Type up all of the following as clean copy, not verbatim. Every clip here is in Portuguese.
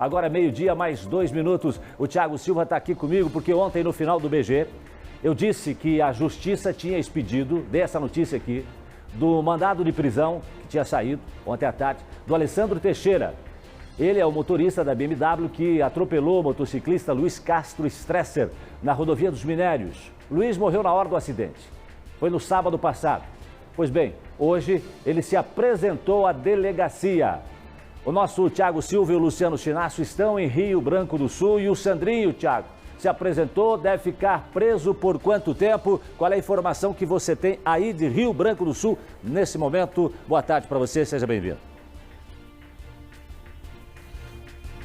Agora meio-dia, mais 2 minutos. O Thiago Silva está aqui comigo porque ontem, no final do BG, eu disse que a Justiça tinha expedido, dei essa notícia aqui, do mandado de prisão que tinha saído ontem à tarde, do Alessandro Teixeira. Ele é o motorista da BMW que atropelou o motociclista Luiz Castro Stresser na rodovia dos Minérios. Luiz morreu na hora do acidente. Foi no sábado passado. Pois bem, hoje ele se apresentou à delegacia. O nosso Thiago Silva e o Luciano Chinasso estão em Rio Branco do Sul e o Sandrinho, Thiago, se apresentou, deve ficar preso por quanto tempo? Qual é a informação que você tem aí de Rio Branco do Sul nesse momento? Boa tarde para você, seja bem-vindo.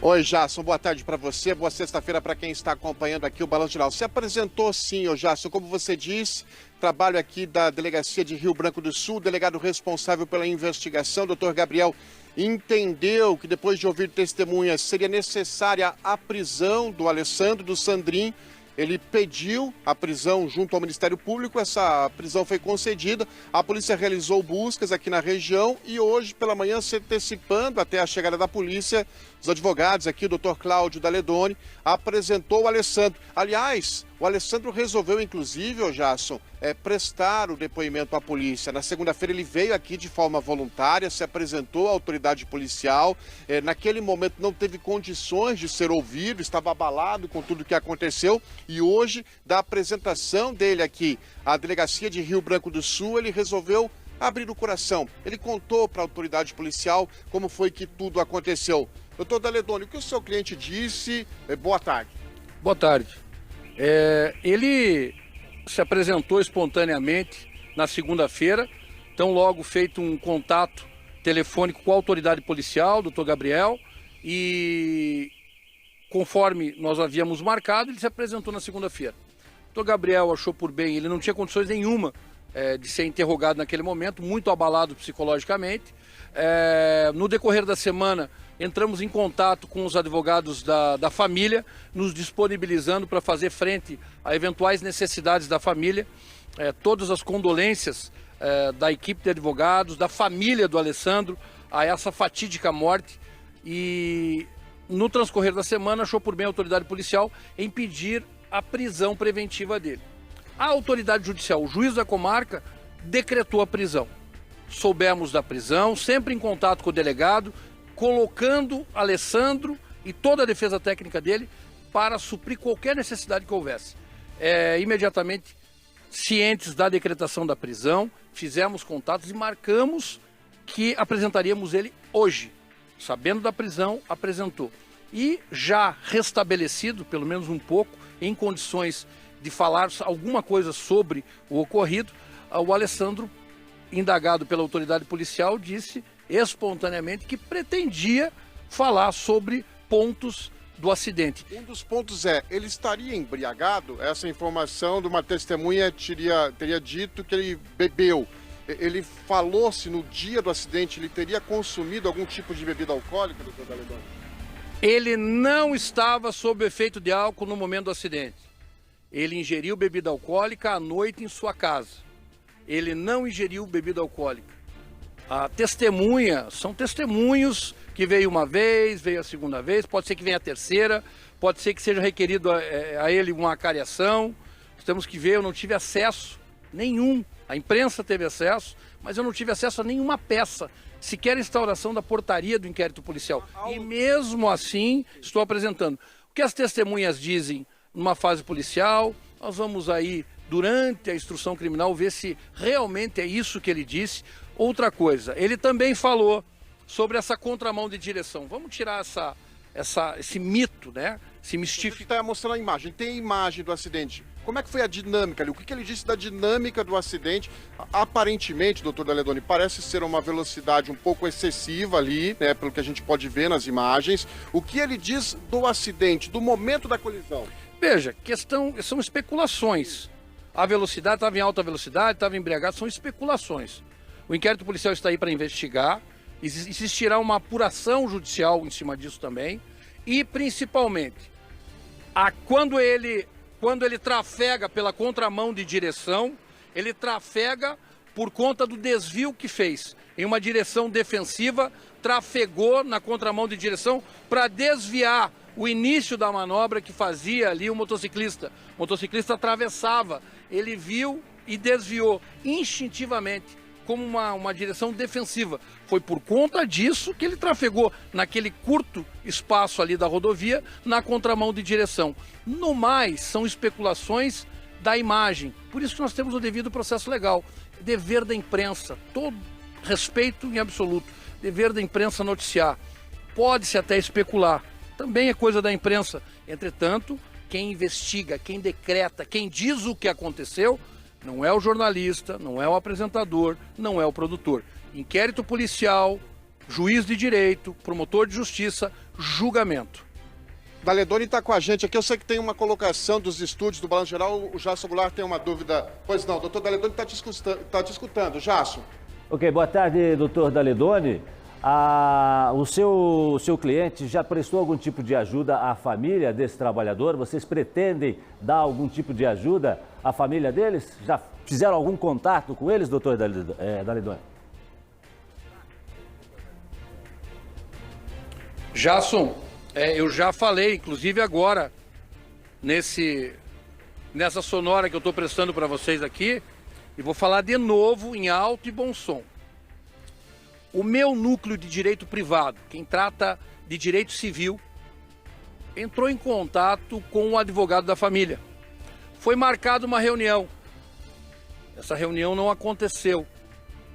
Oi, Jasson, boa tarde para você, boa sexta-feira para quem está acompanhando aqui o Balanço Geral. Se apresentou sim, ô Jasson, como você disse, trabalho aqui da Delegacia de Rio Branco do Sul, o delegado responsável pela investigação, Dr. Gabriel, entendeu que depois de ouvir testemunhas seria necessária a prisão do Alessandro, do Sandrin. Ele pediu a prisão junto ao Ministério Público, essa prisão foi concedida, a polícia realizou buscas aqui na região e hoje pela manhã, se antecipando até a chegada da polícia, os advogados aqui, o doutor Cláudio Daledoni, apresentou o Alessandro. Aliás, o Alessandro resolveu inclusive, ô Jasson, prestar o depoimento à polícia. Na segunda-feira ele veio aqui de forma voluntária, se apresentou à autoridade policial, naquele momento não teve condições de ser ouvido, estava abalado com tudo o que aconteceu e hoje, da apresentação dele aqui à delegacia de Rio Branco do Sul, ele resolveu abrir o coração. Ele contou para a autoridade policial como foi que tudo aconteceu. Doutor Daledoni, o que o seu cliente disse? Boa tarde. Boa tarde. Ele se apresentou espontaneamente na segunda-feira, então logo feito um contato telefônico com a autoridade policial, doutor Gabriel, e conforme nós havíamos marcado, ele se apresentou na segunda-feira. O doutor Gabriel achou por bem, ele não tinha condições nenhuma de ser interrogado naquele momento, muito abalado psicologicamente. No decorrer da semana, entramos em contato com os advogados da família, nos disponibilizando para fazer frente a eventuais necessidades da família. Todas as condolências da equipe de advogados, da família do Alessandro, a essa fatídica morte. E no transcorrer da semana, achou por bem a autoridade policial em pedir a prisão preventiva dele. A autoridade judicial, o juiz da comarca, decretou a prisão. Soubemos da prisão, sempre em contato com o delegado, colocando Alessandro e toda a defesa técnica dele para suprir qualquer necessidade que houvesse. Imediatamente, cientes da decretação da prisão, fizemos contatos e marcamos que apresentaríamos ele hoje. Sabendo da prisão, apresentou. E já restabelecido, pelo menos um pouco, em condições de falar alguma coisa sobre o ocorrido, o Alessandro, indagado pela autoridade policial, disse espontaneamente que pretendia falar sobre pontos do acidente. Um dos pontos ele estaria embriagado? Essa informação de uma testemunha teria dito que ele bebeu. Ele falou se no dia do acidente ele teria consumido algum tipo de bebida alcoólica, doutor Daledoni? Ele não estava sob efeito de álcool no momento do acidente. Ele ingeriu bebida alcoólica à noite em sua casa. Ele não ingeriu bebida alcoólica. A testemunha, são testemunhos que veio uma vez, veio a segunda vez, pode ser que venha a terceira, pode ser que seja requerido a ele uma acariação. Temos que ver, eu não tive acesso nenhum. A imprensa teve acesso, mas eu não tive acesso a nenhuma peça, sequer a instauração da portaria do inquérito policial. E mesmo assim, estou apresentando. O que as testemunhas dizem numa fase policial, nós vamos aí, durante a instrução criminal, ver se realmente é isso que ele disse. Outra coisa, ele também falou sobre essa contramão de direção. Vamos tirar esse mito, né? Se mistifica. Você está mostrando a imagem, tem a imagem do acidente. Como é que foi a dinâmica ali? O que ele disse da dinâmica do acidente? Aparentemente, doutor Daledoni, parece ser uma velocidade um pouco excessiva ali, né? Pelo que a gente pode ver nas imagens. O que ele diz do acidente, do momento da colisão? Veja, são especulações. A velocidade estava em alta velocidade, estava embriagado, são especulações. O inquérito policial está aí para investigar, existirá uma apuração judicial em cima disso também, e principalmente, quando ele trafega pela contramão de direção, ele trafega por conta do desvio que fez. Em uma direção defensiva, trafegou na contramão de direção para desviar o início da manobra que fazia ali o motociclista. O motociclista atravessava, ele viu e desviou instintivamente, como uma direção defensiva. Foi por conta disso que ele trafegou naquele curto espaço ali da rodovia, na contramão de direção. No mais, são especulações da imagem. Por isso que nós temos o devido processo legal. Dever da imprensa, todo respeito em absoluto. Dever da imprensa noticiar. Pode-se até especular. Também é coisa da imprensa. Entretanto, quem investiga, quem decreta, quem diz o que aconteceu, não é o jornalista, não é o apresentador, não é o produtor. Inquérito policial, juiz de direito, promotor de justiça, julgamento. Daledoni está com a gente aqui. Eu sei que tem uma colocação dos estúdios do Balanço Geral. O Jasso Goulart tem uma dúvida. Pois não, doutor Daledoni está te escutando. Jasso. Ok, boa tarde, doutor Daledoni. O seu cliente já prestou algum tipo de ajuda à família desse trabalhador? Vocês pretendem dar algum tipo de ajuda à família deles? Já fizeram algum contato com eles, doutor Daledoni? Jasson, eu já falei, inclusive agora, nessa sonora que eu estou prestando para vocês aqui, e vou falar de novo em alto e bom som. O meu núcleo de direito privado, quem trata de direito civil, entrou em contato com o advogado da família. Foi marcada uma reunião. Essa reunião não aconteceu.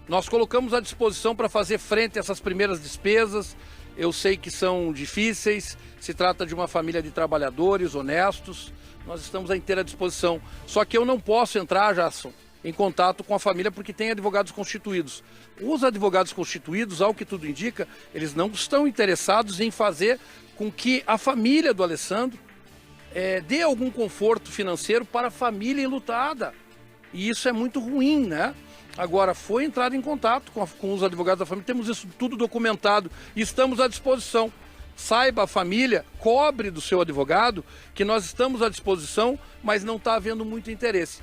Nós colocamos à disposição para fazer frente a essas primeiras despesas. Eu sei que são difíceis, se trata de uma família de trabalhadores honestos. Nós estamos à inteira disposição. Só que eu não posso entrar, Jasson, em contato com a família porque tem advogados constituídos. Os advogados constituídos, ao que tudo indica, eles não estão interessados em fazer com que a família do Alessandro dê algum conforto financeiro para a família enlutada. E isso é muito ruim, né? Agora, foi entrado em contato com os advogados da família, temos isso tudo documentado e estamos à disposição. Saiba a família, cobre do seu advogado que nós estamos à disposição, mas não está havendo muito interesse.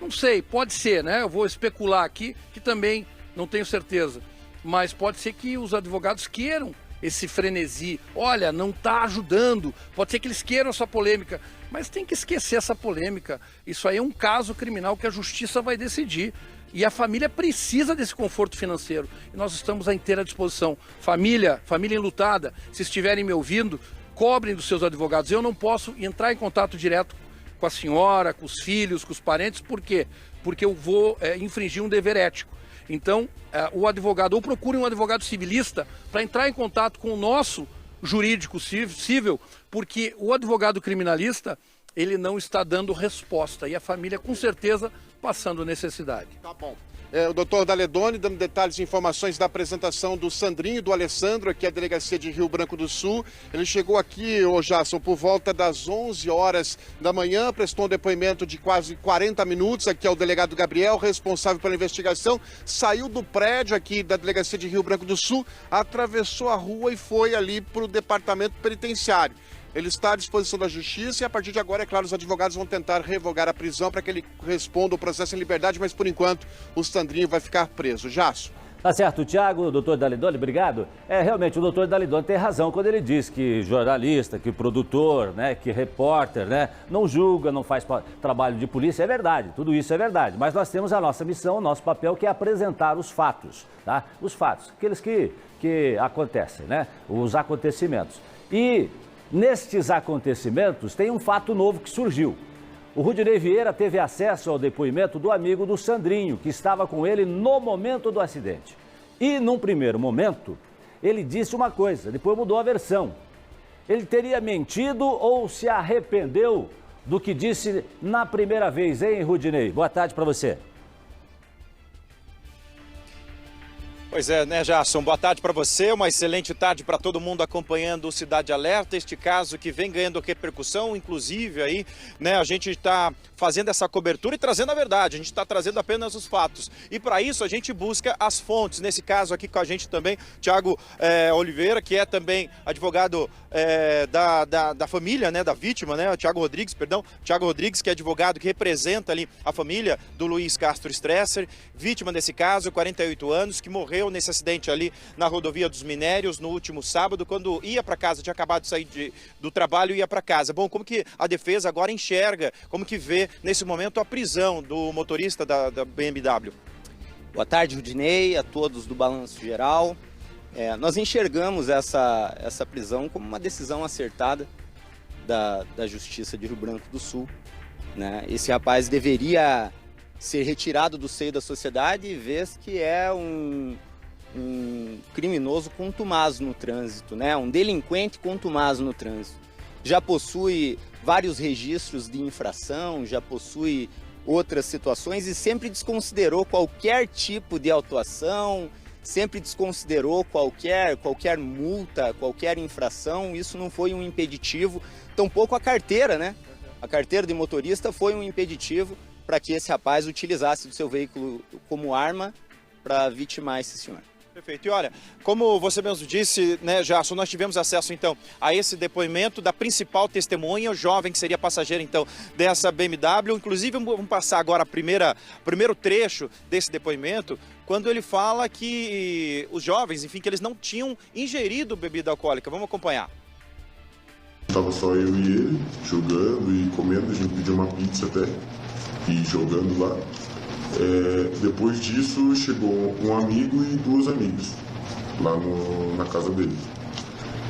Não sei, pode ser, né? Eu vou especular aqui, que também não tenho certeza. Mas pode ser que os advogados queiram esse frenesi. Olha, não está ajudando. Pode ser que eles queiram essa polêmica. Mas tem que esquecer essa polêmica. Isso aí é um caso criminal que a justiça vai decidir. E a família precisa desse conforto financeiro. E nós estamos à inteira disposição. Família enlutada, se estiverem me ouvindo, cobrem dos seus advogados. Eu não posso entrar em contato direto com a senhora, com os filhos, com os parentes. Por quê? Porque eu vou infringir um dever ético. Então, o advogado, ou procure um advogado civilista para entrar em contato com o nosso jurídico civil, porque o advogado criminalista, ele não está dando resposta. E a família, com certeza, passando necessidade. Tá bom. O doutor Daledoni dando detalhes e informações da apresentação do Sandrinho e do Alessandro, aqui à delegacia de Rio Branco do Sul. Ele chegou aqui, Jasson, por volta das 11 horas da manhã, prestou um depoimento de quase 40 minutos aqui ao delegado Gabriel, responsável pela investigação, saiu do prédio aqui da delegacia de Rio Branco do Sul, atravessou a rua e foi ali para o departamento penitenciário. Ele está à disposição da justiça e a partir de agora, é claro, os advogados vão tentar revogar a prisão para que ele responda o processo em liberdade, mas por enquanto o Sandrinho vai ficar preso. Jasso. Tá certo, Thiago, doutor Daledoni, obrigado. Realmente, o doutor Daledoni tem razão quando ele diz que jornalista, que produtor, né, que repórter, né, não julga, não faz trabalho de polícia. É verdade, tudo isso é verdade. Mas nós temos a nossa missão, o nosso papel, que é apresentar os fatos, tá? Os fatos, aqueles que acontecem, né? Os acontecimentos. E nestes acontecimentos, tem um fato novo que surgiu. O Rudinei Vieira teve acesso ao depoimento do amigo do Sandrinho, que estava com ele no momento do acidente. E, num primeiro momento, ele disse uma coisa, depois mudou a versão. Ele teria mentido ou se arrependeu do que disse na primeira vez, hein, Rudinei? Boa tarde para você. Pois é, né, Jasson? Boa tarde para você, uma excelente tarde para todo mundo acompanhando o Cidade Alerta, este caso que vem ganhando repercussão, inclusive aí, né, a gente está fazendo essa cobertura e trazendo a verdade, a gente está trazendo apenas os fatos. E para isso a gente busca as fontes, nesse caso aqui com a gente também, Thiago Oliveira, que é também advogado da família, né, da vítima, né, Thiago Rodrigues, que é advogado que representa ali a família do Luiz Castro Stresser, vítima desse caso, 48 anos, que morreu nesse acidente ali na rodovia dos Minérios no último sábado, quando ia para casa, tinha acabado de sair do trabalho e ia para casa. Bom, como que a defesa agora enxerga, como que vê nesse momento a prisão do motorista da BMW? Boa tarde, Rudinei, a todos do Balanço Geral. Nós enxergamos essa prisão como uma decisão acertada da Justiça de Rio Branco do Sul, né? Esse rapaz deveria ser retirado do seio da sociedade, vez que é um criminoso contumaz no trânsito, né? Um delinquente contumaz no trânsito. Já possui vários registros de infração, já possui outras situações e sempre desconsiderou qualquer tipo de autuação, sempre desconsiderou qualquer multa, qualquer infração. Isso não foi um impeditivo, tampouco a carteira, né? A carteira de motorista foi um impeditivo para que esse rapaz utilizasse do seu veículo como arma para vitimar esse senhor. Perfeito. E olha, como você mesmo disse, né, Jasson, nós tivemos acesso então a esse depoimento da principal testemunha, o jovem que seria passageiro então dessa BMW. Inclusive vamos passar agora primeiro trecho desse depoimento, quando ele fala que os jovens, enfim, que eles não tinham ingerido bebida alcoólica. Vamos acompanhar. Tava só eu e ele, jogando e comendo, a gente pediu uma pizza até, e jogando lá. Depois disso, chegou um amigo e duas amigas lá na casa dele.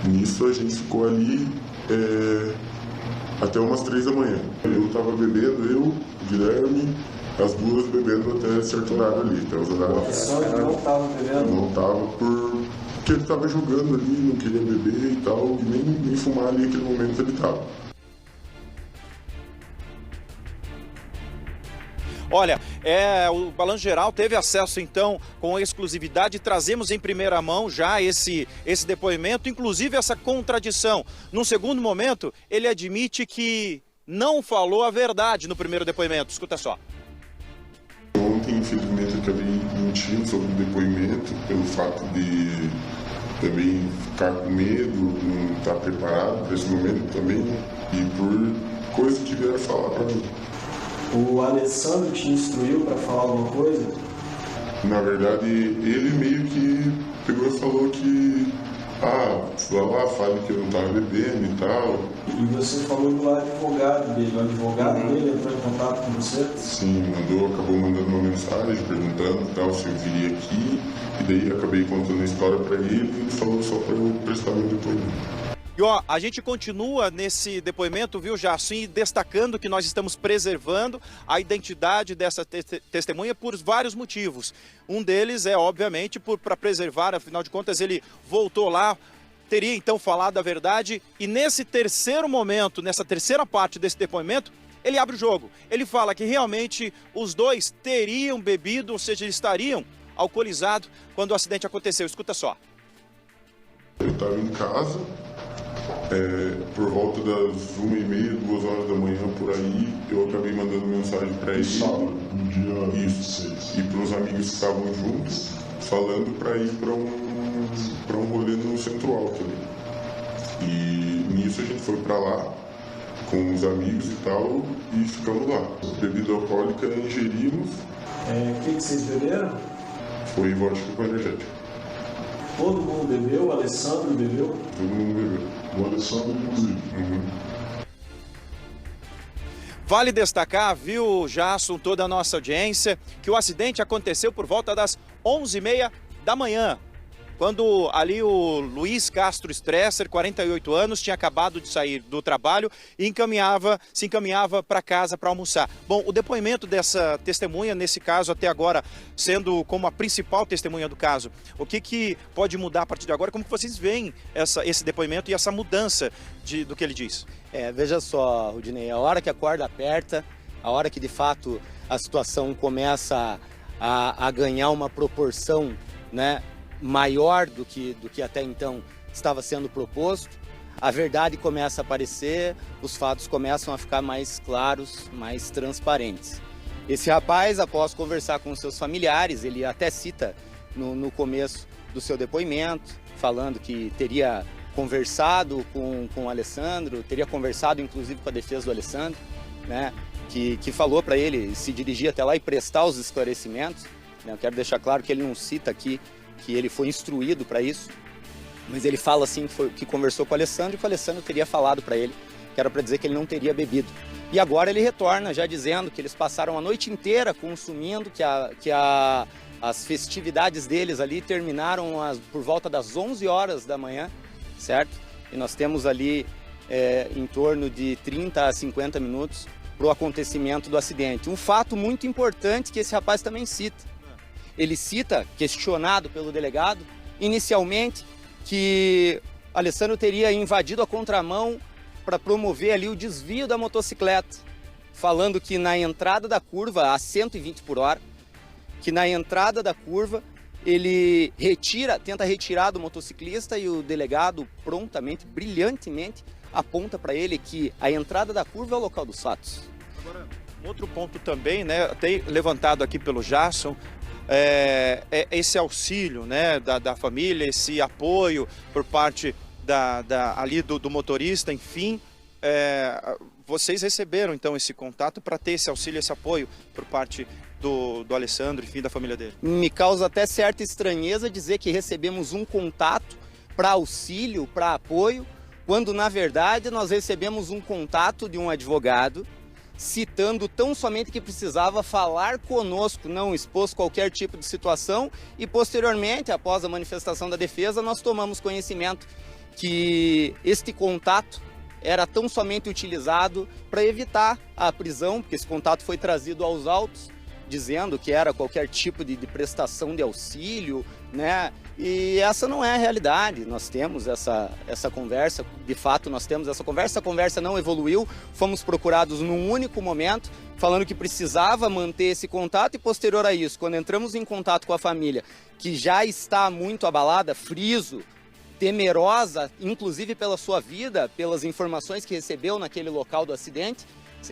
Nisso, a gente ficou ali até umas 3 da manhã. Eu tava bebendo, o Guilherme, as duas bebendo até certo horário ali, até os horários. Só que não tava bebendo? Não tava, porque ele tava jogando ali, não queria beber e tal, e nem fumar ali naquele momento ele tava. Olha, o Balanço Geral teve acesso então com exclusividade, trazemos em primeira mão já esse depoimento, inclusive essa contradição. Num segundo momento, ele admite que não falou a verdade no primeiro depoimento. Escuta só. Ontem, infelizmente, eu acabei mentindo sobre o depoimento pelo fato de também ficar com medo, não estar preparado para esse momento também e por coisas que vieram falar para mim. O Alessandro te instruiu para falar alguma coisa? Na verdade, ele meio que pegou e falou que vai lá, fale que eu não estava bebendo e tal. E você falou do advogado dele, o advogado dele entrou em contato com você? Sim, acabou mandando uma mensagem perguntando e tal, se eu viria aqui, e daí acabei contando a história para ele e ele falou só para eu prestar meu depoimento. E ó, a gente continua nesse depoimento, viu, Jasson, destacando que nós estamos preservando a identidade dessa testemunha por vários motivos. Um deles é, obviamente, para preservar, afinal de contas, ele voltou lá, teria então falado a verdade, e nesse terceiro momento, nessa terceira parte desse depoimento, ele abre o jogo. Ele fala que realmente os dois teriam bebido, ou seja, eles estariam alcoolizados quando o acidente aconteceu. Escuta só. Eu estava em casa. Por volta das 1h30, 2 horas da manhã, por aí, eu acabei mandando mensagem para ele. Sábado, no dia 26. E para os amigos que estavam juntos, falando para ir para um rolê no Centro Alto ali. E nisso a gente foi para lá, com os amigos e tal, e ficamos lá. Bebida alcoólica ingerimos. O que vocês beberam? Foi vodka com energético. Todo mundo bebeu? O Alessandro bebeu? Todo mundo bebeu. O Alessandro, inclusive. Vale destacar, viu, Jasson, toda a nossa audiência, que o acidente aconteceu por volta das 11h30 da manhã, quando ali o Luiz Castro Stresser, 48 anos, tinha acabado de sair do trabalho e se encaminhava para casa para almoçar. Bom, o depoimento dessa testemunha, nesse caso até agora, sendo como a principal testemunha do caso, o que pode mudar a partir de agora? Como que vocês veem esse depoimento e essa mudança do que ele diz? Veja só, Rudinei, a hora que a corda aperta, a hora que de fato a situação começa a ganhar uma proporção, né, maior do que até então estava sendo proposto, a verdade começa a aparecer, os fatos começam a ficar mais claros, mais transparentes. Esse rapaz, após conversar com seus familiares, ele até cita no começo do seu depoimento, falando que teria conversado com o Alessandro, teria conversado inclusive com a defesa do Alessandro, né, que falou para ele se dirigir até lá e prestar os esclarecimentos. Eu quero deixar claro que ele não cita aqui que ele foi instruído para isso, mas ele fala assim que conversou com o Alessandro e que o Alessandro teria falado para ele que era para dizer que ele não teria bebido. E agora ele retorna já dizendo que eles passaram a noite inteira consumindo, que as festividades deles ali terminaram por volta das 11 horas da manhã, certo? E nós temos ali em torno de 30 a 50 minutos para o acontecimento do acidente. Um fato muito importante que esse rapaz também cita. Ele cita, questionado pelo delegado, inicialmente, que Alessandro teria invadido a contramão para promover ali o desvio da motocicleta, falando que na entrada da curva, a 120 por hora, que na entrada da curva ele tenta retirar do motociclista e o delegado prontamente, brilhantemente, aponta para ele que a entrada da curva é o local dos fatos. Agora, outro ponto também, né, até levantado aqui pelo Jasson, esse auxílio, né, da família, esse apoio por parte ali do motorista, enfim, vocês receberam então esse contato para ter esse auxílio, esse apoio por parte do Alessandro, enfim, da família dele? Me causa até certa estranheza dizer que recebemos um contato para auxílio, para apoio, quando na verdade nós recebemos um contato de um advogado citando tão somente que precisava falar conosco, não expôs qualquer tipo de situação, e posteriormente, após a manifestação da defesa, nós tomamos conhecimento que este contato era tão somente utilizado para evitar a prisão, porque esse contato foi trazido aos autos, dizendo que era qualquer tipo de prestação de auxílio, né? E essa não é a realidade. Nós temos essa conversa, de fato nós temos essa conversa não evoluiu, fomos procurados num único momento, falando que precisava manter esse contato, e posterior a isso, quando entramos em contato com a família, que já está muito abalada, friso, temerosa, inclusive pela sua vida, pelas informações que recebeu naquele local do acidente,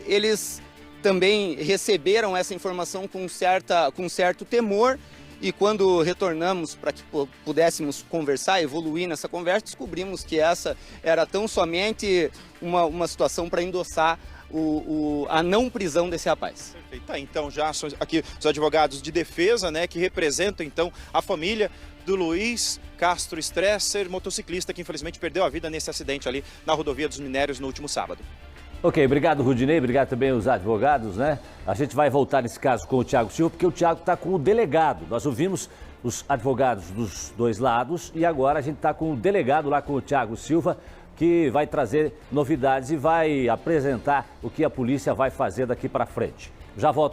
eles também receberam essa informação com certo temor, e quando retornamos para que pudéssemos conversar, evoluir nessa conversa, descobrimos que essa era tão somente uma situação para endossar a não prisão desse rapaz. Perfeito. Tá, então já são aqui os advogados de defesa, né, que representam então a família do Luiz Castro Stresser, motociclista que infelizmente perdeu a vida nesse acidente ali na rodovia dos Minérios no último sábado. Ok, obrigado Rudinei, obrigado também aos advogados, né? A gente vai voltar nesse caso com o Thiago Silva, porque o Thiago está com o delegado. Nós ouvimos os advogados dos dois lados e agora a gente está com o delegado lá, com o Thiago Silva, que vai trazer novidades e vai apresentar o que a polícia vai fazer daqui para frente. Já volto.